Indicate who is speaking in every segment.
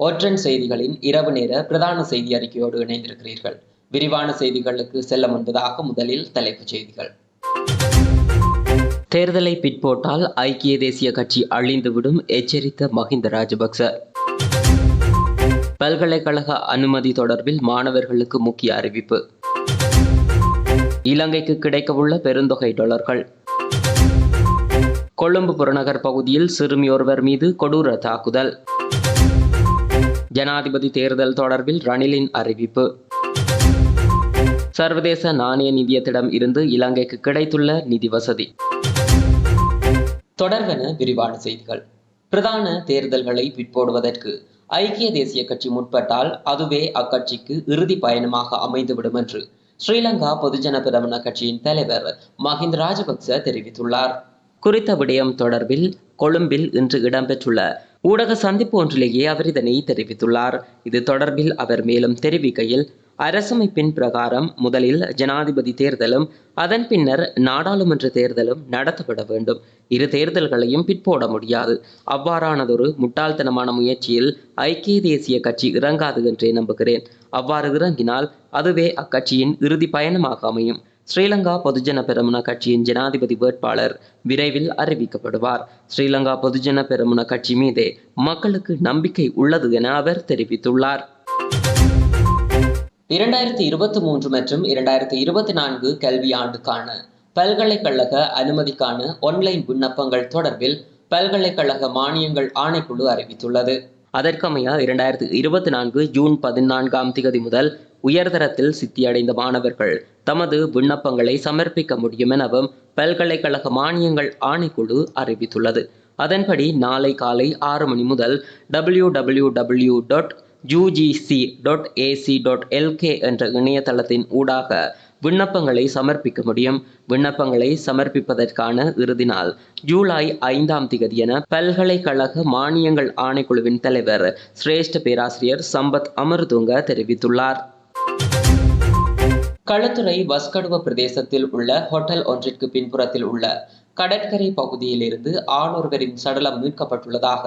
Speaker 1: ஒற்றன் செய்திகளின் இரவு நேர பிரதான செய்தி அறிக்கையோடு இணைந்திருக்கிறீர்கள். விரிவான செய்திகளுக்கு செல்ல முன்பதாக முதலில் தலைப்புச் செய்திகள். தேர்தலை பிற்போட்டால் ஐக்கிய தேசிய கட்சி அழிந்துவிடும் எச்சரித்த மஹிந்த ராஜபக்ச. பல்கலைக்கழக அனுமதி தொடர்பில் மாணவர்களுக்கு முக்கிய அறிவிப்பு. இலங்கைக்கு கிடைக்கவுள்ள பெருந்தொகை டாலர்கள். கொழும்பு புறநகர் பகுதியில் சிறுமியொருவர் மீது கொடூர தாக்குதல். ஜனாதிபதி தேர்தல் தொடர்பில் ரணிலின் அறிவிப்பு. சர்வதேச நாணய நிதியத்திடம் இருந்து இலங்கைக்கு கிடைத்துள்ள நிதி வசதி. தொடர்வென விரிவான செய்திகள். பிரதான தேர்தல்களை பிற்போடுவதற்கு ஐக்கிய தேசிய கட்சி முற்பட்டால் அதுவே அக்கட்சிக்கு இறுதி பயணமாக அமைந்துவிடும் என்று ஸ்ரீலங்கா பொதுஜன பெரமுன கட்சியின் தலைவர் மஹிந்த ராஜபக்ச தெரிவித்துள்ளார். குறித்த விடயம் தொடர்பில் கொழும்பில் இன்று இடம்பெற்றுள்ள ஊடக சந்திப்பு ஒன்றிலேயே அவர் இதனை தெரிவித்துள்ளார். இது தொடர்பில் அவர் மேலும் தெரிவிக்கையில், அரசமைப்பின் பிரகாரம் முதலில் ஜனாதிபதி தேர்தலும் அதன் பின்னர் நாடாளுமன்ற தேர்தலும் நடத்தப்பட வேண்டும். இரு தேர்தல்களையும் பிற்போட முடியாது. அவ்வாறானதொரு முட்டாள்தனமான முயற்சியில் ஐக்கிய தேசிய கட்சி இறங்காது என்றே நம்புகிறேன். அவ்வாறு இறங்கினால் அதுவே அக்கட்சியின் இறுதி பயணமாக அமையும். ஸ்ரீலங்கா பொதுஜன பெரமுன கட்சியின் ஜனாதிபதி வேட்பாளர் விரைவில் அறிவிக்கப்படுவார். ஸ்ரீலங்கா பொதுஜன பெரமுன கட்சி மீதே மக்களுக்கு நம்பிக்கை உள்ளது என அவர் தெரிவித்துள்ளார். 2023 மற்றும் 2024 கல்வியாண்டுக்கான பல்கலைக்கழக அனுமதிக்கான ஆன்லைன் விண்ணப்பங்கள் தொடர்பில் பல்கலைக்கழக மானியங்கள் ஆணைக்குழு அறிவித்துள்ளது. அதற்கமைய 2024 ஜூன் 14 முதல் உயர்தரத்தில் சித்தியடைந்த மாணவர்கள் தமது விண்ணப்பங்களை சமர்ப்பிக்க முடியும் எனவும் பல்கலைக்கழக மானியங்கள் ஆணைக்குழு அறிவித்துள்ளது. அதன்படி நாளை காலை 6 மணி முதல் www.ugc.ac.lk என்ற இணையதளத்தின் ஊடாக விண்ணப்பங்களை சமர்ப்பிக்க முடியும். விண்ணப்பங்களை சமர்ப்பிப்பதற்கான இறுதி நாள் ஜூலை 5 என பல்கலைக்கழக மானியங்கள் ஆணைக்குழுவின் தலைவர் சிரேஷ்ட பேராசிரியர் சம்பத் அமர்துங்க தெரிவித்துள்ளார். களுத்துறை வஸ்கடுவ பிரதேசத்தில் உள்ள ஹோட்டல் ஒன்றிற்கு பின்புறத்தில் உள்ள கடற்கரை பகுதியிலிருந்து ஆணொருவரின் சடலம் மீட்கப்பட்டுள்ளதாக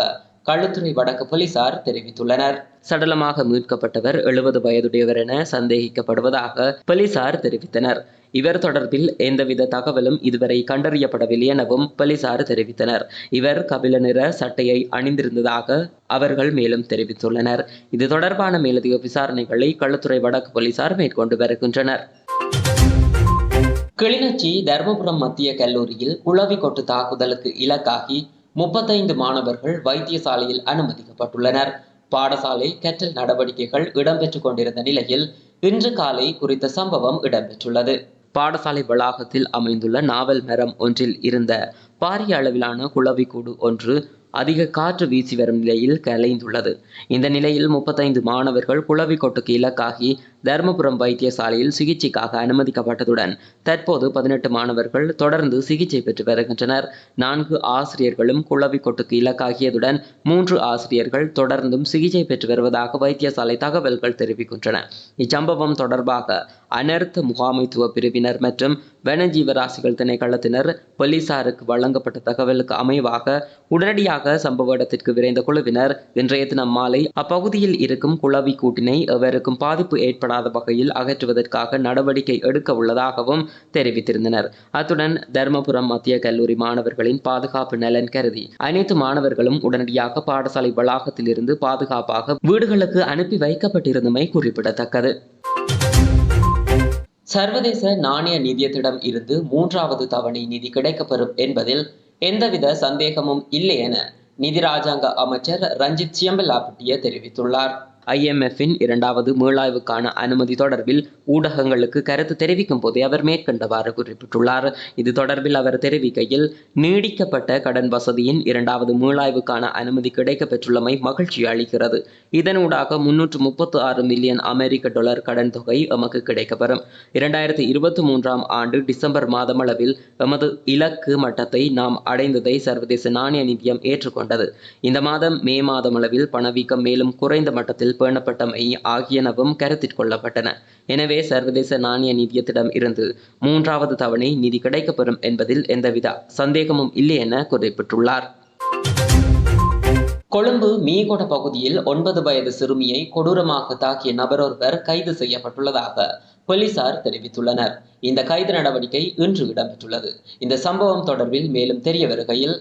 Speaker 1: களுத்துறை வடக்கு போலீசார் தெரிவித்துள்ளனர். சடலமாக மீட்கப்பட்டவர் 70 வயதுடையவர் என சந்தேகிக்கப்படுவதாக போலீசார் தெரிவித்தனர். இவர் தொடர்பில் எந்தவித தகவலும் இதுவரை கண்டறியப்படவில்லை எனவும் போலீசார் தெரிவித்தனர். இவர் கபில நிற சட்டையை அணிந்திருந்ததாக அவர்கள் மேலும் தெரிவித்துள்ளனர். இது தொடர்பான மேலதிக விசாரணைகளை களுத்துறை வடக்கு போலீசார் மேற்கொண்டு வருகின்றனர். கிளிநொச்சி தர்மபுரம் மத்திய கல்லூரியில் குளவி கொட்டு தாக்குதலுக்கு இலக்காகி 35 மாணவர்கள் வைத்தியசாலையில் அனுமதிக்கப்பட்டுள்ளனர். பாடசாலை கற்றல் நடவடிக்கைகள் இடம்பெற்றுக் கொண்டிருந்த நிலையில் இன்று காலை குறித்த சம்பவம் இடம்பெற்றுள்ளது. பாடசாலை வளாகத்தில் அமைந்துள்ள நாவல் மரம் ஒன்றில் இருந்த பாரிய அளவிலான குளவிக்கூடு ஒன்று அதிக காற்று வீசி வரும் நிலையில் கலைந்துள்ளது. இந்த நிலையில் 35 மாணவர்கள் குளவி கொட்டுக்கு இலக்காகி தர்மபுரம் வைத்தியசாலையில் சிகிச்சைக்காக அனுமதிக்கப்பட்டதுடன் தற்போது 18 மாணவர்கள் தொடர்ந்து சிகிச்சை பெற்று வருகின்றனர். 4 ஆசிரியர்களும் குளவி கொட்டுக்கு இலக்காகியதுடன் 3 ஆசிரியர்கள் தொடர்ந்தும் சிகிச்சை பெற்று வருவதாக வைத்தியசாலை தகவல்கள் தெரிவிக்கின்றன. இச்சம்பவம் தொடர்பாக அனர்த்த முகாமைத்துவ பிரிவினர் மற்றும் வனஜீவராசிகள் திணைக்களத்தினர் போலீசாருக்கு வழங்கப்பட்ட தகவலுக்கு அமைவாக உடனடியாக சம்பவ இடத்திற்கு விரைந்த குழுவினர் இன்றைய தினம் மாலை அப்பகுதியில் இருக்கும் குளவி கூட்டினை எவருக்கும் பாதிப்பு ஏற்படாத வகையில் அகற்றுவதற்காக நடவடிக்கை எடுக்க உள்ளதாகவும் தெரிவித்திருந்தனர். அத்துடன் தர்மபுரம் மத்திய கல்லூரி மாணவர்களின் பாதுகாப்பு நலன் கருதி அனைத்து மாணவர்களும் உடனடியாக பாடசாலை வளாகத்தில் இருந்து பாதுகாப்பாக வீடுகளுக்கு அனுப்பி வைக்கப்பட்டிருந்தமை குறிப்பிடத்தக்கது. சர்வதேச நாணய நிதியத்திடம் இருந்து 3வது தவணை நிதி கிடைக்கப்பெறும் என்பதில் எந்தவித சந்தேகமும் இல்லை என நிதி ராஜாங்க அமைச்சர் ரஞ்சித் சியம்பலாபட்டிய தெரிவித்துள்ளார். IMF-இன் 2வது மீளாய்வுக்கான அனுமதி தொடர்பில் ஊடகங்களுக்கு கருத்து தெரிவிக்கும் போதே அவர் மேற்கண்டவாறு குறிப்பிட்டுள்ளார். இது தொடர்பில் அவர் தெரிவிக்கையில், நீடிக்கப்பட்ட கடன் வசதியின் 2வது மீளாய்வுக்கான அனுமதி கிடைக்க பெற்றுள்ளமை மகிழ்ச்சி அளிக்கிறது. இதனூடாக 336 மில்லியன் அமெரிக்க டாலர் கடன் தொகை எமக்கு கிடைக்கப்பெறும். 2023 ஆண்டு டிசம்பர் மாதமளவில் எமது இலக்கு மட்டத்தை நாம் அடைந்ததை சர்வதேச நாணய நிதியம் ஏற்றுக்கொண்டது. இந்த மாதம் மே மாதமளவில் பணவீக்கம் மேலும் குறைந்த மட்டத்தில் பேணப்பட்டமை ஆகியனவும் கருத்தில் கொள்ளப்பட்டன. எனவே சர்வதேச நாணய நிதியத்திடம் இருந்து 3வது தவணை நிதி கிடைக்கப்பெறும் என்பதில் எந்தவித சந்தேகமும் இல்லை என குறிப்பிட்டுள்ளார். கொழும்பு மீகொட பகுதியில் 9 வயது சிறுமியை கொடூரமாக தாக்கிய நபர் ஒருவர் கைது செய்யப்பட்டுள்ளதாக போலீசார் தெரிவித்துள்ளனர். இந்த கைது நடவடிக்கை இன்று இடம்பெற்றுள்ளது. இந்த சம்பவம் தொடர்பில் மேலும் தெரிய வருகையில்,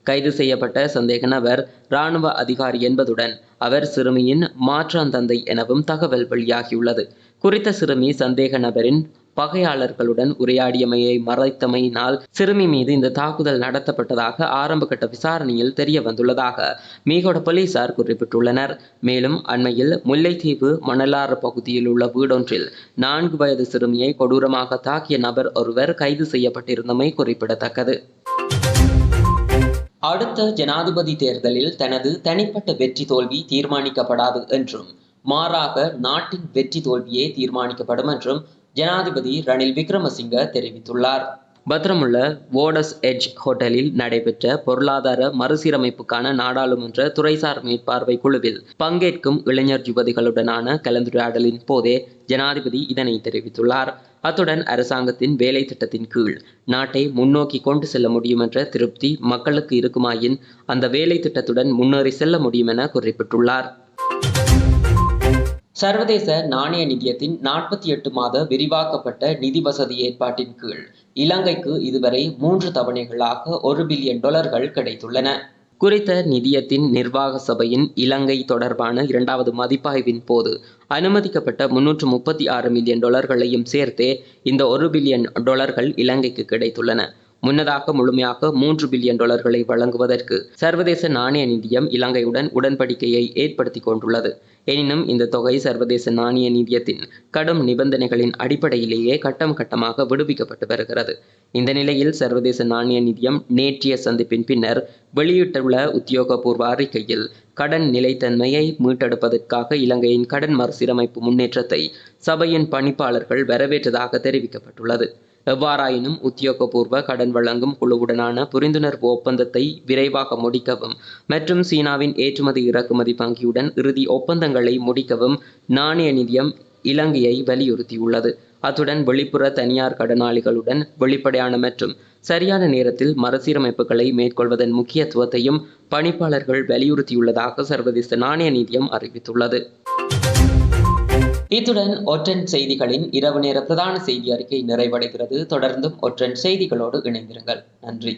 Speaker 1: கைது செய்யப்பட்ட சந்தேக நபர் இராணுவ அதிகாரி என்பதுடன் அவர் சிறுமியின் மாற்றாந்தந்தை எனவும் தகவல் வெளியாகியுள்ளது. குறித்த சிறுமி சந்தேக நபரின் பகையாளர்களுடன் உரையாடியமையை மறைத்தமையினால் சிறுமி மீது இந்த தாக்குதல் நடத்தப்பட்டதாக ஆரம்பகட்ட விசாரணையில் தெரிய வந்துள்ளதாக மீகொட போலீசார் குறிப்பிட்டுள்ளனர். மேலும் அண்மையில் முல்லைத்தீவு மணலாறு பகுதியில் உள்ள வீடொன்றில் 4 வயது சிறுமியை கொடூரமாக தாக்கிய நபர் ஒருவர் கைது செய்யப்பட்டிருந்தமை குறிப்பிடத்தக்கது. அடுத்த ஜனாதிபதி தேர்தலில் தனது தனிப்பட்ட வெற்றி தோல்வி தீர்மானிக்கப்படாது என்றும், மாறாக நாட்டின் வெற்றி தோல்வியே தீர்மானிக்கப்படும் என்றும் ஜனாதிபதி ரணில் விக்ரமசிங்க தெரிவித்துள்ளார். பத்திரமுள்ள வோடஸ் எட்ஜ் ஹோட்டலில் நடைபெற்ற பொருளாதார மறுசீரமைப்புக்கான நாடாளுமன்ற துறைசார் மேற்பார்வை குழுவில் பங்கேற்கும் இளைஞர் யுவதிகளுடனான கலந்துரையாடலின் போதே ஜனாதிபதி இதனை தெரிவித்துள்ளார். அத்துடன் அரசாங்கத்தின் வேலை திட்டத்தின் கீழ் நாட்டை முன்னோக்கி கொண்டு செல்ல முடியும் என்ற திருப்தி மக்களுக்கு இருக்குமாயின் அந்த வேலை திட்டத்துடன் முன்னேறி செல்ல முடியும் என குறிப்பிட்டுள்ளார். சர்வதேச நாணய நிதியத்தின் 48 மாத விரிவாக்கப்பட்ட நிதி வசதி ஏற்பாட்டின் கீழ் இலங்கைக்கு இதுவரை 3 தவணைகளாக $1 பில்லியன் கிடைத்துள்ளன. குறித்த நிதியத்தின் நிர்வாக சபையின் இலங்கை தொடர்பான 2வது மதிப்பாய்வின் போது அனுமதிக்கப்பட்ட $336 மில்லியன் சேர்த்தே இந்த $1 பில்லியன் இலங்கைக்கு கிடைத்துள்ளன. முன்னதாக முழுமையாக $3 பில்லியன் வழங்குவதற்கு சர்வதேச நாணய நிதியம் இலங்கையுடன் உடன்படிக்கையை ஏற்படுத்தி கொண்டுள்ளது. எனினும் இந்த தொகை சர்வதேச நாணய நிதியத்தின் கடும் நிபந்தனைகளின் அடிப்படையிலேயே கட்டம் கட்டமாக விடுவிக்கப்பட்டு வருகிறது. இந்த நிலையில் சர்வதேச நாணய நிதியம் நேற்றைய சந்திப்பின் பின்னர் வெளியிட்டுள்ள உத்தியோகபூர்வ அறிக்கையில் கடன் நிலைத்தன்மையை மீட்டெடுப்பதற்காக இலங்கையின் கடன் மறுசீரமைப்பு முன்னேற்றத்தை சபையின் பணிப்பாளர்கள் வரவேற்றதாக தெரிவிக்கப்பட்டுள்ளது. எவ்வாறாயினும் உத்தியோகபூர்வ கடன் வழங்கும் குழுவுடனான புரிந்துணர்வு ஒப்பந்தத்தை விரைவாக முடிக்கவும் மற்றும் சீனாவின் ஏற்றுமதி இறக்குமதி வங்கியுடன் இறுதி ஒப்பந்தங்களை முடிக்கவும் நாணய நிதியம் இலங்கையை வலியுறுத்தியுள்ளது. அத்துடன் வெளிப்புற தனியார் கடனாளிகளுடன் வெளிப்படையான மற்றும் சரியான நேரத்தில் மறுசீரமைப்புகளை மேற்கொள்வதன் முக்கியத்துவத்தையும் பணிப்பாளர்கள் வலியுறுத்தியுள்ளதாக சர்வதேச நாணய நிதியம் அறிவித்துள்ளது. இத்துடன் ஒற்றன் செய்திகளின் இரவு நேர பிரதான செய்தி அறிக்கை நிறைவடைகிறது. தொடர்ந்தும் ஒற்றன் செய்திகளோடு இணைந்திருங்கள். நன்றி.